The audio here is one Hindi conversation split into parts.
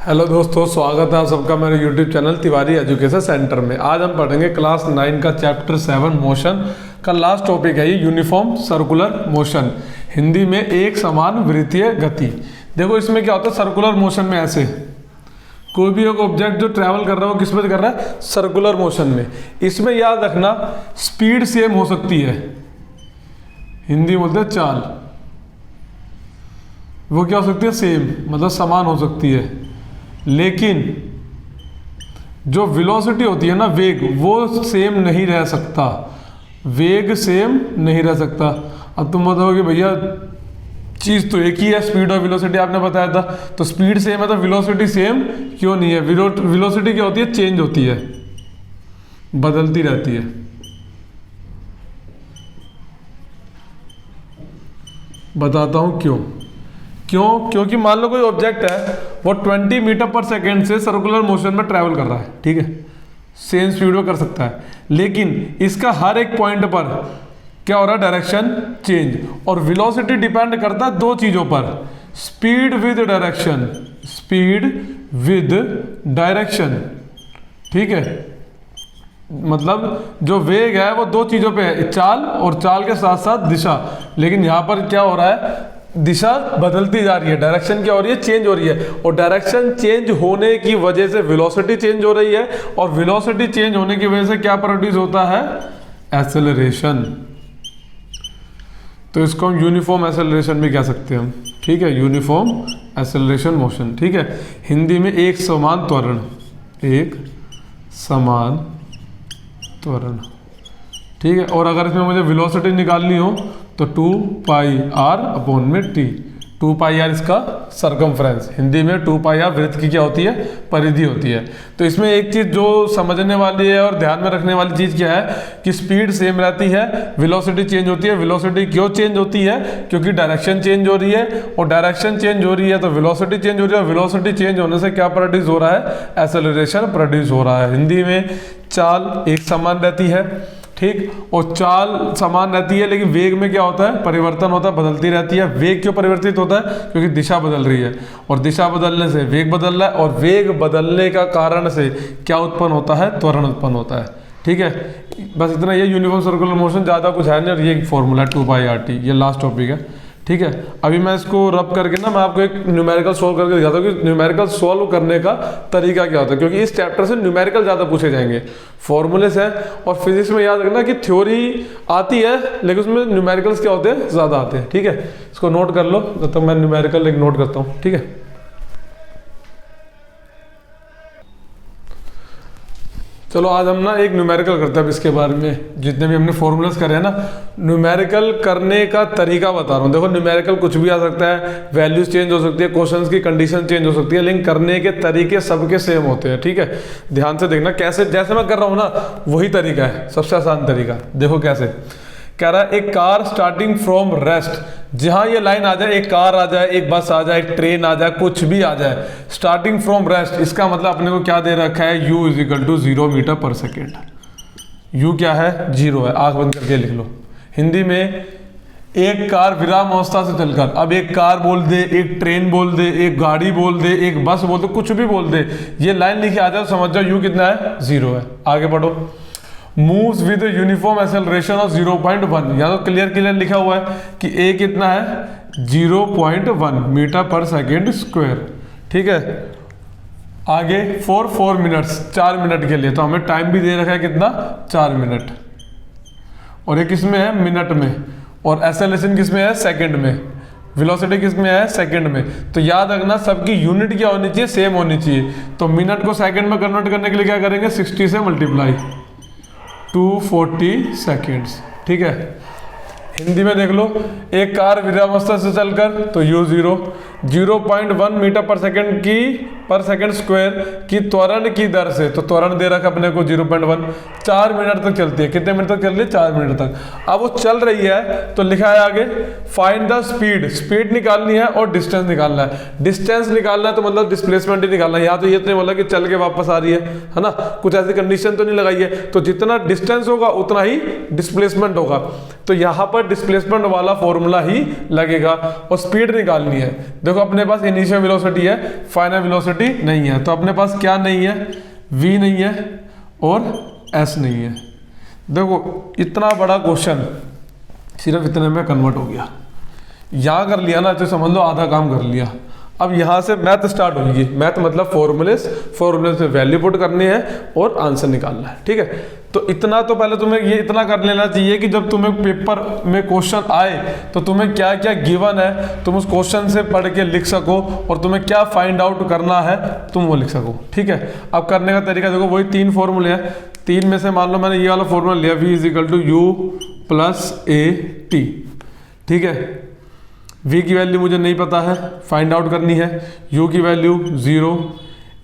हेलो दोस्तों, स्वागत है आप सबका मेरे YouTube channel Tiwari education centre में। आज हम पढ़ेंगे क्लास 9 का चैप्टर 7 मोशन का लास्ट टॉपिक है ये यूनिफॉर्म सर्कुलर मोशन, हिंदी में एक समान वृत्तीय गति। देखो इसमें क्या होता है, सर्कुलर मोशन में ऐसे कोई भी एक ऑब्जेक्ट जो ट्रैवल कर रहा है वो किस में कर रहा है, सर्कुलर मोशन में। इसमें याद रखना स्पीड सेम हो सकती है, हिंदी में बोलते हैं चाल, वो क्या हो सकती है सेम, मतलब समान हो सकती है। लेकिन जो वेलोसिटी होती है ना, वेग, वो सेम नहीं रह सकता, वेग सेम नहीं रह सकता। अब तुम बताओगे भैया चीज़ तो एक ही है, स्पीड और वेलोसिटी आपने बताया था, तो स्पीड सेम है तो वेलोसिटी सेम क्यों नहीं है? वेलोसिटी क्या होती है, चेंज होती है, बदलती रहती है। बताता हूं क्यों। क्योंकि मान लो कोई ऑब्जेक्ट है वो 20 मीटर पर सेकेंड से सर्कुलर मोशन में ट्रैवल कर रहा है, ठीक है, सेम स्पीड में कर सकता है, लेकिन इसका हर एक पॉइंट पर क्या हो रहा है, डायरेक्शन चेंज। और वेलोसिटी डिपेंड करता है दो चीज़ों पर, speed with direction, speed with direction, ठीक है। मतलब जो वेग है वो दो चीज़ों पे है, चाल और चाल के साथ साथ दिशा। लेकिन यहाँ पर क्या हो रहा है, दिशा बदलती जा रही है, डायरेक्शन क्या हो रही है, चेंज हो रही है। और डायरेक्शन चेंज होने की वजह से वेलोसिटी चेंज हो रही है, और वेलोसिटी चेंज होने की वजह से क्या प्रोड्यूस होता है, एक्सेलरेशन। तो इसको हम यूनिफॉर्म एक्सेलरेशन भी कह सकते हैं हम, ठीक है, यूनिफॉर्म एक्सेलरेशन मोशन, ठीक है। हिंदी में एक समान त्वरण, एक समान त्वरण, ठीक है। और अगर इसमें मुझे वेलोसिटी निकालनी हो तो 2πr अपॉन में t, 2πr इसका सरकमफ्रेंस, हिंदी में 2πr वृत्त की क्या होती है, परिधि होती है। तो इसमें एक चीज़ जो समझने वाली है और ध्यान में रखने वाली चीज़ क्या है कि स्पीड सेम रहती है, वेलोसिटी चेंज होती है। वेलोसिटी क्यों चेंज होती है, क्योंकि डायरेक्शन चेंज हो रही है, और डायरेक्शन चेंज हो रही है तो वेलोसिटी चेंज हो रही है, और वेलोसिटी चेंज होने से क्या प्रोड्यूस हो रहा है, एक्सेलरेशन प्रोड्यूस हो रहा है। हिंदी में चाल एक समान रहती है, ठीक, और चाल समान रहती है, लेकिन वेग में क्या होता है, परिवर्तन होता है, बदलती रहती है। वेग क्यों परिवर्तित होता है, क्योंकि दिशा बदल रही है, और दिशा बदलने से वेग बदल रहा है, और वेग बदलने का कारण से क्या उत्पन्न होता है, त्वरण उत्पन्न होता है, ठीक है। बस इतना, ये यूनिफॉर्म सर्कुलर मोशन, ज़्यादा कुछ है नहीं, और ये फॉर्मूला 2πrt, ये लास्ट टॉपिक है, ठीक है। अभी मैं इसको रब करके ना मैं आपको एक न्यूमेरिकल सॉल्व करके दिखाता हूँ कि न्यूमेरिकल सॉल्व करने का तरीका क्या होता है, क्योंकि इस चैप्टर से न्यूमेरिकल ज़्यादा पूछे जाएंगे, फॉर्मूले से। और फिजिक्स में याद रखना कि थ्योरी आती है लेकिन उसमें न्यूमेरिकल्स क्या होते हैं, ज़्यादा आते हैं, ठीक है। इसको नोट कर लो, जब तक मैं न्यूमेरिकल एक नोट करता हूँ, ठीक है। चलो आज हम ना एक न्यूमेरिकल करते हैं। अब इसके बारे में जितने भी हमने फॉर्मूलाज करे हैं ना, न्यूमेरिकल करने का तरीका बता रहा हूँ। देखो न्यूमेरिकल कुछ भी आ सकता है, वैल्यूज चेंज हो सकती है, क्वेश्चंस की कंडीशन चेंज हो सकती है, लेकिन करने के तरीके सबके सेम होते हैं, ठीक है। ध्यान से देखना, कैसे जैसे मैं कर रहा हूँ ना वही तरीका है, सबसे आसान तरीका। देखो कैसे कह रहा है, एक कार स्टार्टिंग फ्रॉम रेस्ट, जहां ये लाइन आ जाए, एक कार आ जाए, एक बस आ जाए, एक ट्रेन आ जाए, कुछ भी आ जाए, स्टार्टिंग फ्रॉम रेस्ट, इसका मतलब अपने को क्या दे रखा है, u = 0 मीटर पर सेकेंड। u क्या है, 0 है, आंख बंद करके लिख लो। हिंदी में एक कार विराम अवस्था से चलकर, अब एक कार बोल दे, एक ट्रेन बोल दे, एक गाड़ी बोल दे, एक बस बोल दे, कुछ भी बोल दे, ये लाइन लिखी आ जाए तो समझ जाओ u कितना है, 0 है। आगे बढ़ो, moves with uniform acceleration of 0.1, या तो क्लियर लिखा हुआ है कि a कितना है, 0.1 मीटर पर सेकेंड स्क्वायर, ठीक है। आगे 4 मिनट्स, 4 मिनट के लिए, तो हमें टाइम भी दे रखा है कितना, 4 मिनट, और ये किस में है, मिनट में, और एक्सेलरेशन किस में है, सेकेंड में, वेलोसिटी किस में है, सेकंड में। तो याद रखना सबकी यूनिट क्या होनी चाहिए, सेम होनी चाहिए। तो मिनट को सेकंड में कन्वर्ट करने के लिए क्या करेंगे, 60 से मल्टीप्लाई, 240 सेकेंड्स, ठीक है। हिंदी में देख लो, एक कार विरामावस्था से चलकर, तो u 0.1 मीटर पर सेकंड स्क्वायर की त्वरण की दर से, तो त्वरण दे रखा अपने को 0.1, 4 मिनट तक चलती है। कितने मिनट तक चल रही है, 4 मिनट तक। अब वो चल रही है तो लिखा है आगे, फाइंड द स्पीड, स्पीड निकालनी है और डिस्टेंस निकालना है। डिस्टेंस निकालना है तो मतलब डिस्प्लेसमेंट ही निकालना है। यहाँ तो ये तो नहीं बोला कि चल के वापस आ रही है ना, कुछ ऐसी कंडीशन तो नहीं लगाई है। तो जितना डिस्टेंस होगा उतना ही डिस्प्लेसमेंट होगा, तो यहाँ पर डिस्प्लेसमेंट वाला फॉर्मूला ही लगेगा। और स्पीड निकालनी है, देखो अपने पास इनिशियल वेलोसिटी है, फाइनल वेलोसिटी वेलोसिटी नहीं है। तो अपने पास क्या नहीं है, v नहीं है और s नहीं है। देखो इतना बड़ा क्वेश्चन सिर्फ इतने में कन्वर्ट हो गया, यहाँ कर लिया ना तो समझ लो आधा काम कर लिया। अब यहाँ से मैथ स्टार्ट होगी। मैथ मतलब फॉर्मूले से वैल्यू पुट करनी है और आंसर निकालना है, ठीक है। तो इतना तो पहले तुम्हें ये इतना कर लेना चाहिए कि जब तुम्हें पेपर में क्वेश्चन आए तो तुम्हें क्या क्या गिवन है तुम उस क्वेश्चन से पढ़ के लिख सको, और तुम्हें क्या फाइंड आउट करना है तुम वो लिख सको, ठीक है। अब करने का तरीका देखो, वही 3 फॉर्मूले हैं। 3 में से मान लो मैंने ये वाला फॉर्मूला लिया, v = u + at, ठीक है। v की वैल्यू मुझे नहीं पता है, फाइंड आउट करनी है। u की वैल्यू 0,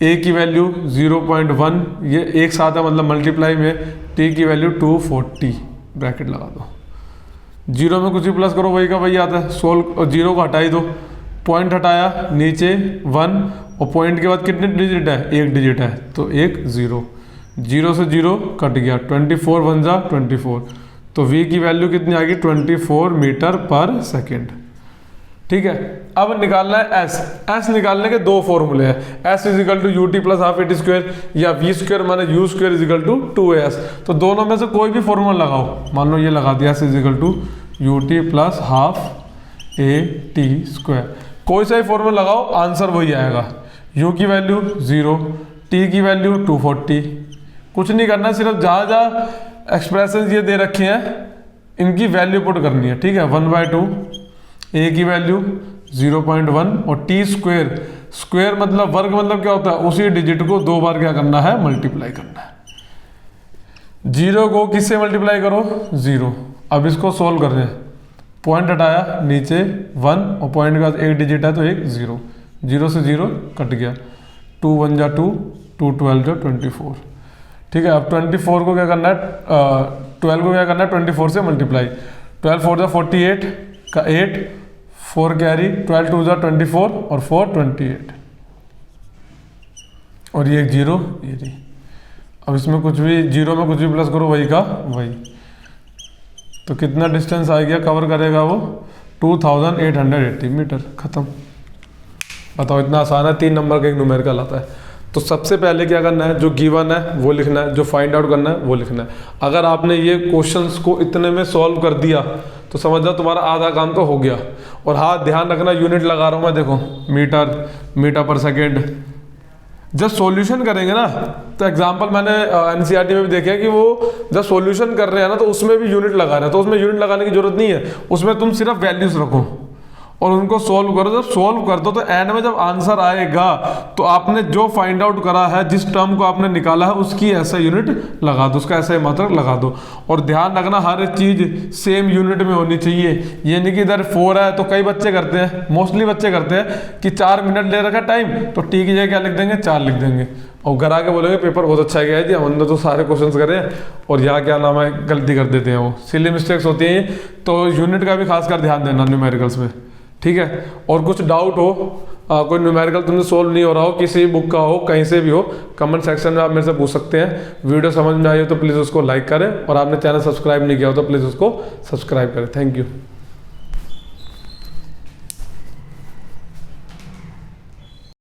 a की वैल्यू 0.1, ये एक साथ है मतलब मल्टीप्लाई में। t की वैल्यू 240, ब्रैकेट लगा दो। 0 में कुछ भी प्लस करो वही का वही आता है, सोल्व, और 0 को हटा ही दो। पॉइंट हटाया, नीचे 1, और पॉइंट के बाद कितने डिजिट है, 1 डिजिट है, तो 1 0, 0 से 0 कट गया, 24 1 जा 24, तो v की वैल्यू कितनी आ गई, 24 मीटर पर सेकेंड, ठीक है। अब निकालना है s निकालने के 2 फॉर्मूले हैं, s = ut + ½ at² या v² माने u² = 2as। तो दोनों में से कोई भी फॉर्मूला लगाओ, मान लो ये लगा दिया, s = ut + ½ at², कोई सा ही फॉर्मूला लगाओ आंसर वही आएगा। u की वैल्यू 0, t की वैल्यू 240, कुछ नहीं करना, सिर्फ जहाँ जहाँ एक्सप्रेशन ये दे रखे हैं इनकी वैल्यू पुट करनी है, ठीक है। 1/2, a की वैल्यू 0.1, और t² मतलब वर्ग, मतलब क्या होता है, उसी डिजिट को 2 बार क्या करना है, मल्टीप्लाई करना है। 0 को किससे मल्टीप्लाई करो, 0। अब इसको सोल्व कर रहे हैं, पॉइंट हटाया, नीचे 1, और पॉइंट के बाद 1 डिजिट है तो 1 0, 0 से 0 कट गया, 2 1 जा 2, 2 12 जा 24, ठीक है। अब 24 को क्या करना है, 12 को क्या करना है, 24 से मल्टीप्लाई, 12 4 जा 48 का 8, 4 कैरी, 12 2 जा 24 और 4 28, और ये 0 ये जी। अब इसमें कुछ भी 0 में कुछ भी प्लस करो वही का वही, तो कितना डिस्टेंस आ गया, कवर करेगा वो 2880 मीटर, खत्म। बताओ इतना आसान है, 3 नंबर का एक न्यूमेरिकल आता है। तो सबसे पहले क्या करना है, जो गिवन है वो लिखना है, जो फाइंड आउट करना है वो लिखना है। अगर आपने ये क्वेश्चंस को इतने में सॉल्व कर दिया तो समझ जाओ तुम्हारा आधा काम तो हो गया। और हाँ ध्यान रखना, यूनिट लगा रहा हूँ मैं, देखो मीटर पर सेकेंड। जब सॉल्यूशन करेंगे ना, तो एग्जांपल मैंने एनसीईआरटी में भी देखा है कि वो जब सॉल्यूशन कर रहे हैं ना तो उसमें भी यूनिट लगा रहे हैं, तो उसमें यूनिट लगाने की जरूरत नहीं है, उसमें तुम सिर्फ वैल्यूज रखो और उनको सोल्व करो। जब सोल्व कर दो तो एंड में जब आंसर आएगा तो आपने जो फाइंड आउट करा है, जिस टर्म को आपने निकाला है, उसकी ऐसा यूनिट लगा दो, उसका ऐसा मात्रक लगा दो। और ध्यान रखना हर चीज सेम यूनिट में होनी चाहिए। ये नहीं कि इधर 4 है तो कई बच्चे करते हैं, मोस्टली बच्चे करते हैं कि 4 मिनट ले रखा टाइम, तो टी की जगह क्या लिख देंगे, 4 लिख देंगे, और घर आके बोलेंगे पेपर बहुत अच्छा गया है जी, हमने तो सारे क्वेश्चंस करे हैं, और यहाँ क्या नाम है गलती कर देते हैं, वो सिली मिस्टेक्स होती हैं। तो यूनिट का भी खासकर ध्यान देना न्यूमेरिकल्स में, ठीक है। और कुछ डाउट हो, कोई न्यूमेरिकल तुमसे सोल्व नहीं हो रहा हो, किसी बुक का हो, कहीं से भी हो, कमेंट सेक्शन में आप मेरे से पूछ सकते हैं। वीडियो समझ में आई हो तो प्लीज़ उसको लाइक करें, और आपने चैनल सब्सक्राइब नहीं किया हो तो प्लीज़ उसको सब्सक्राइब करें। Thank you.